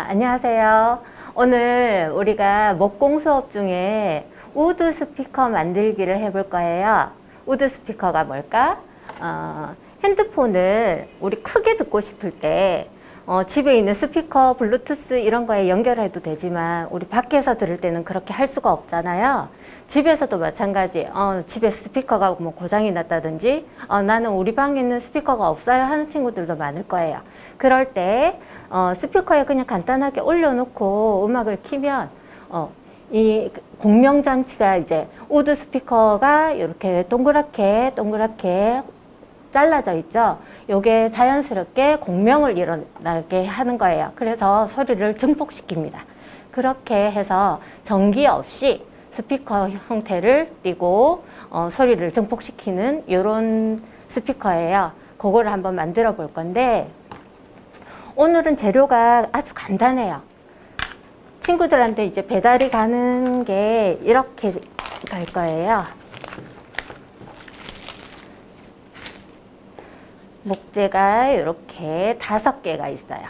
안녕하세요. 오늘 우리가 목공 수업 중에 우드 스피커 만들기를 해볼 거예요. 우드 스피커가 뭘까? 핸드폰을 우리 크게 듣고 싶을 때 집에 있는 스피커, 블루투스 이런 거에 연결해도 되지만 우리 밖에서 들을 때는 그렇게 할 수가 없잖아요. 집에서도 마찬가지. 집에 스피커가 뭐 고장이 났다든지 나는 우리 방에 있는 스피커가 없어요 하는 친구들도 많을 거예요. 그럴 때 스피커에 그냥 간단하게 올려놓고 음악을 키면 이 공명장치가 이제 우드 스피커가 이렇게 동그랗게 잘라져 있죠. 요게 자연스럽게 공명을 일어나게 하는 거예요. 그래서 소리를 증폭시킵니다. 그렇게 해서 전기 없이 스피커 형태를 띠고 소리를 증폭시키는 이런 스피커예요. 그거를 한번 만들어 볼 건데 오늘은 재료가 아주 간단해요. 친구들한테 이제 배달이 가는 게 이렇게 갈 거예요. 목재가 이렇게 5개가 있어요.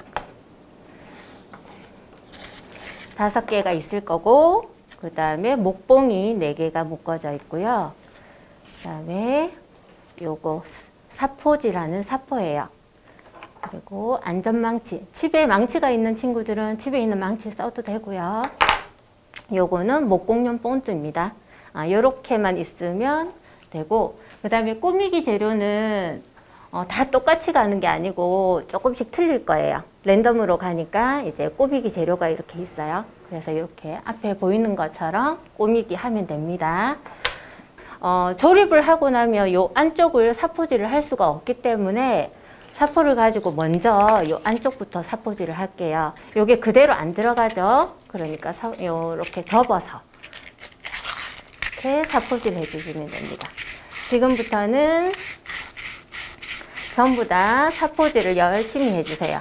5개가 있을 거고, 그 다음에 목봉이 4개가 묶어져 있고요. 그 다음에 요거 사포지라는 사포예요. 그리고 안전망치. 집에 망치가 있는 친구들은 집에 있는 망치 써도 되고요. 요거는 목공용 본드입니다. 요렇게만 있으면 되고, 그 다음에 꾸미기 재료는 다 똑같이 가는 게 아니고 조금씩 틀릴 거예요. 랜덤으로 가니까 이제 꾸미기 재료가 이렇게 있어요. 그래서 이렇게 앞에 보이는 것처럼 꾸미기 하면 됩니다. 조립을 하고 나면 요 안쪽을 사포질을 할 수가 없기 때문에 사포를 가지고 먼저 요 안쪽부터 사포질을 할게요. 요게 그대로 안 들어가죠. 그러니까 요렇게 접어서 이렇게 사포질 해주시면 됩니다. 지금부터는 전부 다 사포질을 열심히 해주세요.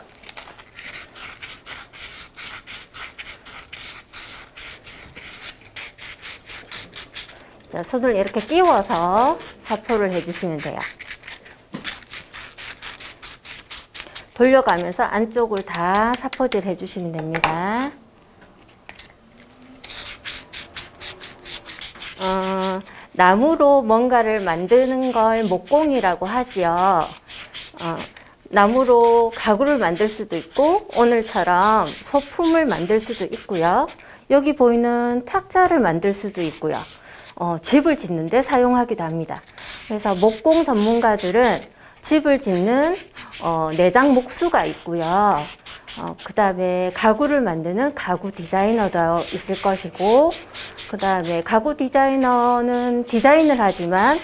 자, 손을 이렇게 끼워서 사포를 해주시면 돼요. 돌려가면서 안쪽을 다 사포질 해주시면 됩니다. 나무로 뭔가를 만드는 걸 목공이라고 하지요. 나무로 가구를 만들 수도 있고 오늘처럼 소품을 만들 수도 있고요. 여기 보이는 탁자를 만들 수도 있고요. 집을 짓는 데 사용하기도 합니다. 그래서 목공 전문가들은 집을 짓는 내장 목수가 있고요. 그 다음에 가구를 만드는 가구 디자이너도 있을 것이고, 그 다음에 가구 디자이너는 디자인을 하지만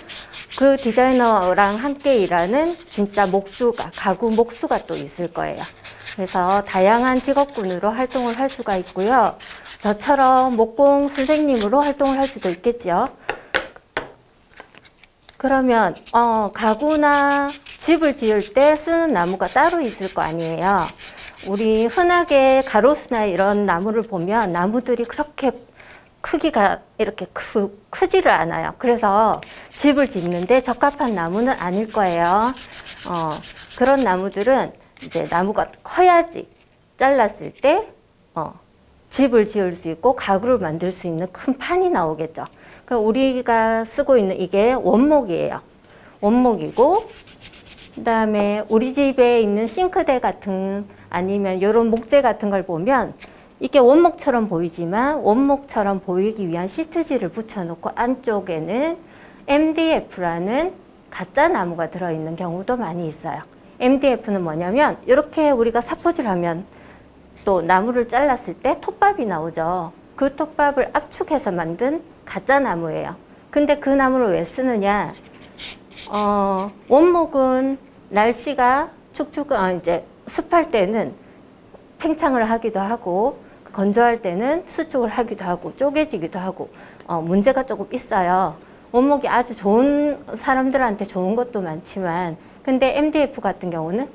그 디자이너랑 함께 일하는 진짜 목수가, 가구 목수가 또 있을 거예요. 그래서 다양한 직업군으로 활동을 할 수가 있고요. 저처럼 목공 선생님으로 활동을 할 수도 있겠지요. 그러면 가구나 집을 지을 때 쓰는 나무가 따로 있을 거 아니에요. 우리 흔하게 가로수나 이런 나무를 보면 나무들이 그렇게 크기가 이렇게 크지를 않아요. 그래서 집을 짓는데 적합한 나무는 아닐 거예요. 그런 나무들은 이제 나무가 커야지 잘랐을 때 집을 지을 수 있고 가구를 만들 수 있는 큰 판이 나오겠죠. 그러니까 우리가 쓰고 있는 이게 원목이에요. 원목이고, 그 다음에 우리 집에 있는 싱크대 같은 아니면 이런 목재 같은 걸 보면 이게 원목처럼 보이지만 원목처럼 보이기 위한 시트지를 붙여놓고 안쪽에는 MDF라는 가짜 나무가 들어있는 경우도 많이 있어요. MDF는 뭐냐면 이렇게 우리가 사포질하면 또 나무를 잘랐을 때 톱밥이 나오죠. 그 톱밥을 압축해서 만든 가짜 나무예요. 근데 그 나무를 왜 쓰느냐? 원목은 날씨가 이제 습할 때는 팽창을 하기도 하고 건조할 때는 수축을 하기도 하고 쪼개지기도 하고 문제가 조금 있어요. 원목이 아주 좋은 사람들한테 좋은 것도 많지만 근데 MDF 같은 경우는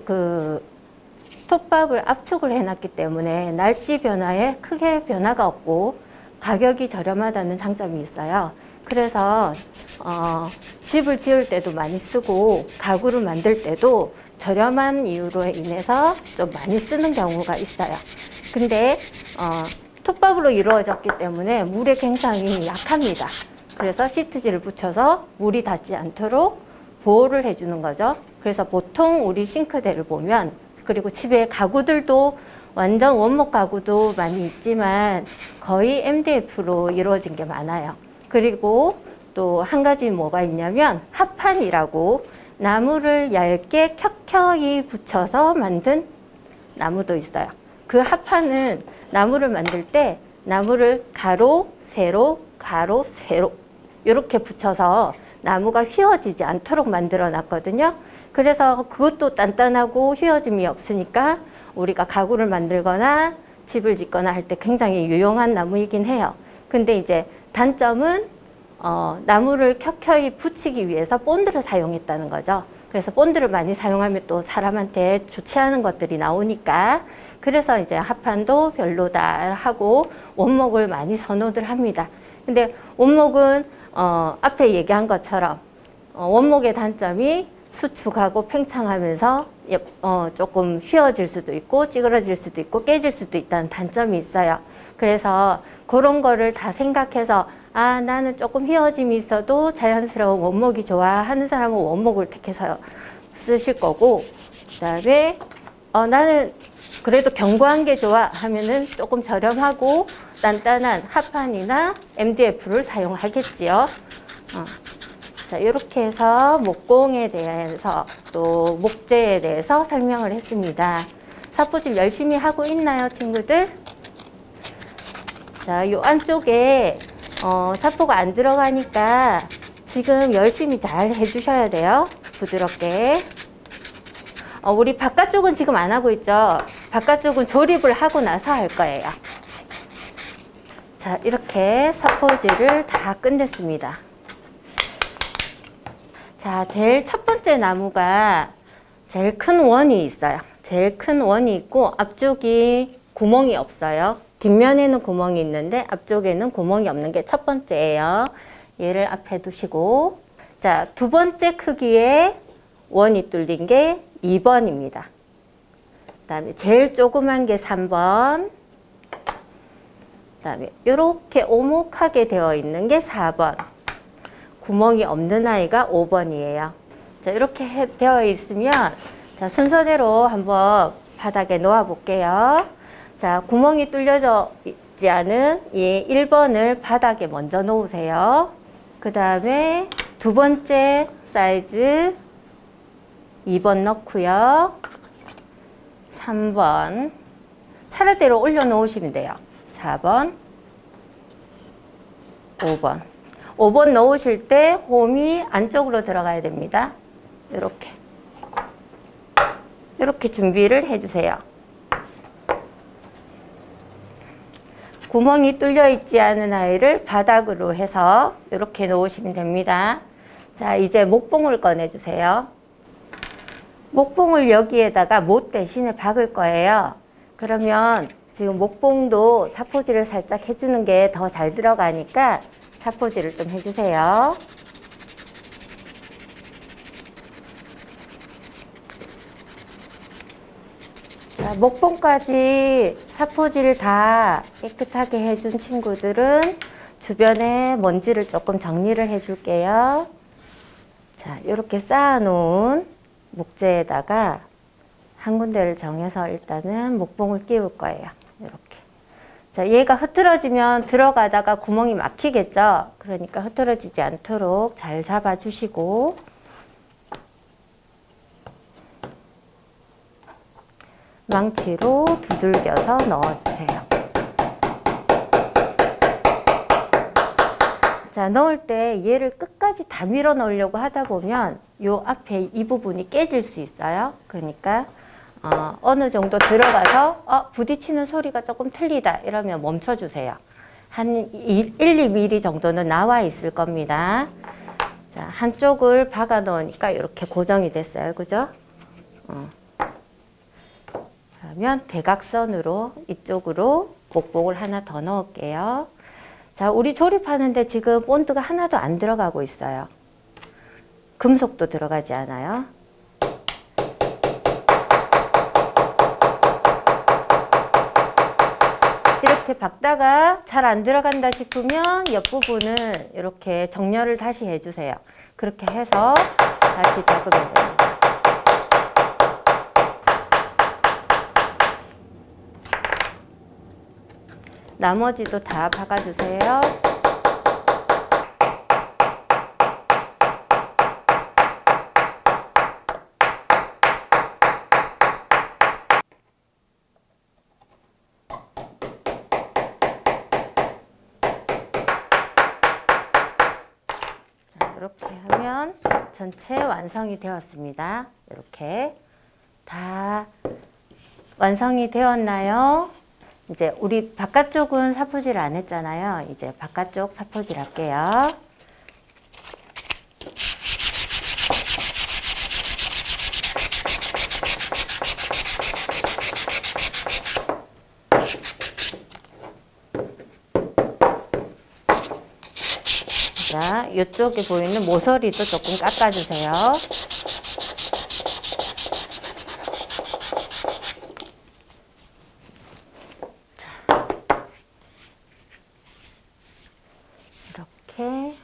그 톱밥을 압축을 해놨기 때문에 날씨 변화에 크게 변화가 없고 가격이 저렴하다는 장점이 있어요. 그래서 집을 지을 때도 많이 쓰고 가구를 만들 때도 저렴한 이유로 인해서 좀 많이 쓰는 경우가 있어요. 근데 톱밥으로 이루어졌기 때문에 물에 굉장히 약합니다. 그래서 시트지를 붙여서 물이 닿지 않도록 보호를 해주는 거죠. 그래서 보통 우리 싱크대를 보면, 그리고 집에 가구들도 완전 원목 가구도 많이 있지만 거의 MDF로 이루어진 게 많아요. 그리고 또 한 가지 뭐가 있냐면 합판이라고 나무를 얇게 켜켜이 붙여서 만든 나무도 있어요. 그 합판은 나무를 만들 때 나무를 가로, 세로, 가로, 세로 이렇게 붙여서 나무가 휘어지지 않도록 만들어 놨거든요. 그래서 그것도 단단하고 휘어짐이 없으니까 우리가 가구를 만들거나 집을 짓거나 할 때 굉장히 유용한 나무이긴 해요. 근데 이제 단점은 나무를 켜켜이 붙이기 위해서 본드를 사용했다는 거죠. 그래서 본드를 많이 사용하면 또 사람한테 좋지 않은 것들이 나오니까, 그래서 이제 합판도 별로다 하고 원목을 많이 선호들 합니다. 근데 원목은 앞에 얘기한 것처럼 원목의 단점이 수축하고 팽창하면서 조금 휘어질 수도 있고 찌그러질 수도 있고 깨질 수도 있다는 단점이 있어요. 그래서 그런 거를 다 생각해서 나는 조금 휘어짐이 있어도 자연스러운 원목이 좋아 하는 사람은 원목을 택해서 쓰실 거고, 그 다음에 나는 그래도 견고한 게 좋아 하면은 조금 저렴하고 단단한 합판이나 MDF를 사용하겠지요. 자, 이렇게 해서 목공에 대해서 또 목재에 대해서 설명을 했습니다. 사포질 열심히 하고 있나요, 친구들? 자, 요 안쪽에 사포가 안 들어가니까 지금 열심히 잘 해주셔야 돼요. 부드럽게. 우리 바깥쪽은 지금 안 하고 있죠. 바깥쪽은 조립을 하고 나서 할 거예요. 자, 이렇게 사포질을 다 끝냈습니다. 자, 제일 첫 번째 나무가 제일 큰 원이 있어요. 제일 큰 원이 있고 앞쪽이 구멍이 없어요. 뒷면에는 구멍이 있는데 앞쪽에는 구멍이 없는 게 첫 번째예요. 얘를 앞에 두시고, 자, 두 번째 크기의 원이 뚫린 게 2번입니다. 그 다음에 제일 조그만 게 3번, 그 다음에 이렇게 오목하게 되어 있는 게 4번, 구멍이 없는 아이가 5번이에요. 자, 이렇게 되어 있으면 자, 순서대로 한번 바닥에 놓아 볼게요. 자, 구멍이 뚫려져 있지 않은 이 1번을 바닥에 먼저 놓으세요. 그 다음에 두 번째 사이즈 2번 넣고요. 3번 차례대로 올려놓으시면 돼요. 4번, 5번. 5번 넣으실 때 홈이 안쪽으로 들어가야 됩니다. 이렇게 준비를 해주세요. 구멍이 뚫려 있지 않은 아이를 바닥으로 해서 이렇게 놓으시면 됩니다. 자, 이제 목봉을 꺼내주세요. 목봉을 여기에다가 못 대신에 박을 거예요. 그러면 지금 목봉도 사포질을 살짝 해주는 게 더 잘 들어가니까 사포질을 좀 해주세요. 자, 목봉까지 사포질 다 깨끗하게 해준 친구들은 주변에 먼지를 조금 정리를 해줄게요. 자, 이렇게 쌓아놓은 목재에다가 한 군데를 정해서 일단은 목봉을 끼울 거예요. 이렇게. 자, 얘가 흐트러지면 들어가다가 구멍이 막히겠죠? 그러니까 흐트러지지 않도록 잘 잡아주시고, 망치로 두들겨서 넣어주세요. 자, 넣을 때 얘를 끝까지 다 밀어 넣으려고 하다 보면 요 앞에 이 부분이 깨질 수 있어요. 그러니까 어느 정도 들어가서 부딪히는 소리가 조금 틀리다 이러면 멈춰주세요. 한 1-2mm 정도는 나와 있을 겁니다. 자, 한쪽을 박아 놓으니까 이렇게 고정이 됐어요. 그죠? 그러면 대각선으로 이쪽으로 목봉을 하나 더 넣을게요. 자, 우리 조립하는데 지금 본드가 하나도 안 들어가고 있어요. 금속도 들어가지 않아요. 이렇게 박다가 잘 안 들어간다 싶으면 옆부분을 이렇게 정렬을 다시 해주세요. 그렇게 해서 다시 박으면 됩니다. 나머지도 다 박아주세요. 이렇게 하면 전체 완성이 되었습니다. 이렇게 다 완성이 되었나요? 이제 우리 바깥쪽은 사포질 안 했잖아요. 이제 바깥쪽 사포질 할게요. 자, 이쪽에 보이는 모서리도 조금 깎아주세요. 자, 이렇게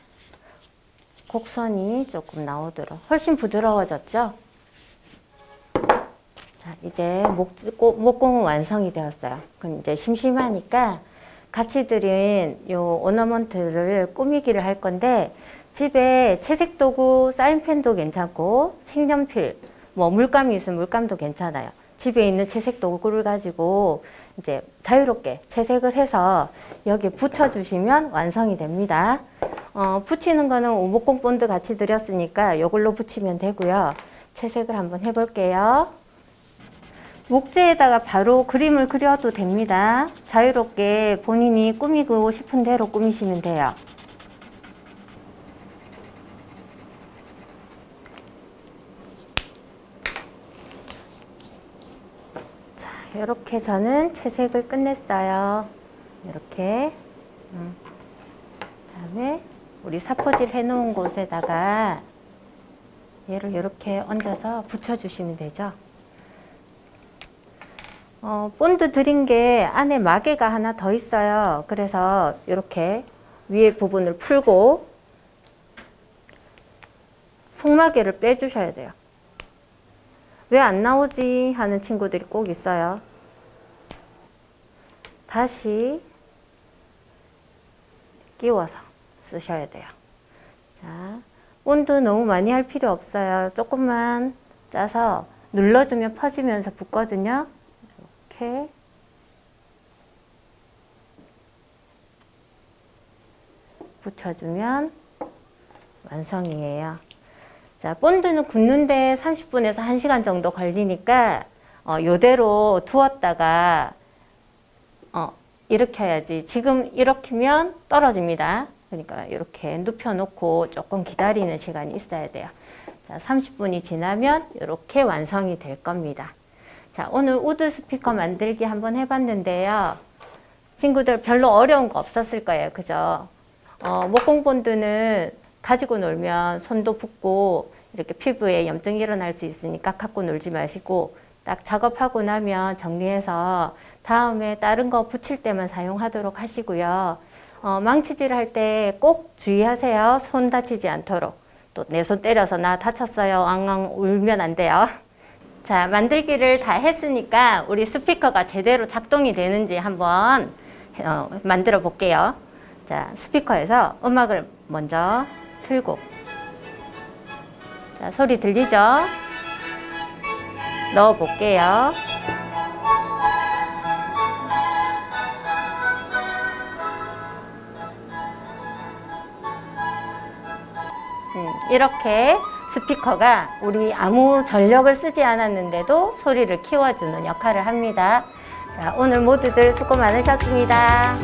곡선이 조금 나오도록 훨씬 부드러워졌죠? 자, 이제 목공은 완성이 되었어요. 그럼 이제 심심하니까 같이 드린 요 오너먼트를 꾸미기를 할 건데, 집에 채색 도구, 사인펜도 괜찮고 색연필, 뭐 물감이 있으면 물감도 괜찮아요. 집에 있는 채색 도구를 가지고 이제 자유롭게 채색을 해서 여기에 붙여주시면 완성이 됩니다. 붙이는 거는 오목공 본드 같이 드렸으니까 이걸로 붙이면 되고요. 채색을 한번 해볼게요. 목재에다가 바로 그림을 그려도 됩니다. 자유롭게 본인이 꾸미고 싶은 대로 꾸미시면 돼요. 자, 이렇게 저는 채색을 끝냈어요. 이렇게. 그다음에 우리 사포질 해놓은 곳에다가 얘를 이렇게 얹어서 붙여주시면 되죠. 본드 드린 게 안에 마개가 하나 더 있어요. 그래서 이렇게 위에 부분을 풀고 속마개를 빼주셔야 돼요. 왜 안 나오지 하는 친구들이 꼭 있어요. 다시 끼워서 쓰셔야 돼요. 자, 본드 너무 많이 할 필요 없어요. 조금만 짜서 눌러주면 퍼지면서 붙거든요. 이렇게 붙여주면 완성이에요. 자, 본드는 굳는데 30분에서 1시간 정도 걸리니까 요대로 두었다가 이렇게 해야지. 지금 이렇게면 떨어집니다. 그러니까 이렇게 눕혀놓고 조금 기다리는 시간이 있어야 돼요. 자, 30분이 지나면 이렇게 완성이 될 겁니다. 자, 오늘 우드 스피커 만들기 한번 해봤는데요. 친구들 별로 어려운 거 없었을 거예요. 그죠? 목공 본드는 가지고 놀면 손도 붓고 이렇게 피부에 염증이 일어날 수 있으니까 갖고 놀지 마시고 딱 작업하고 나면 정리해서 다음에 다른 거 붙일 때만 사용하도록 하시고요. 망치질 할 때 꼭 주의하세요. 손 다치지 않도록. 또 내 손 때려서 나 다쳤어요. 앙앙 울면 안 돼요. 자, 만들기를 다 했으니까 우리 스피커가 제대로 작동이 되는지 한번 만들어 볼게요. 자, 스피커에서 음악을 먼저 틀고, 자, 소리 들리죠? 넣어 볼게요. 이렇게 스피커가 우리 아무 전력을 쓰지 않았는데도 소리를 키워주는 역할을 합니다. 자, 오늘 모두들 수고 많으셨습니다.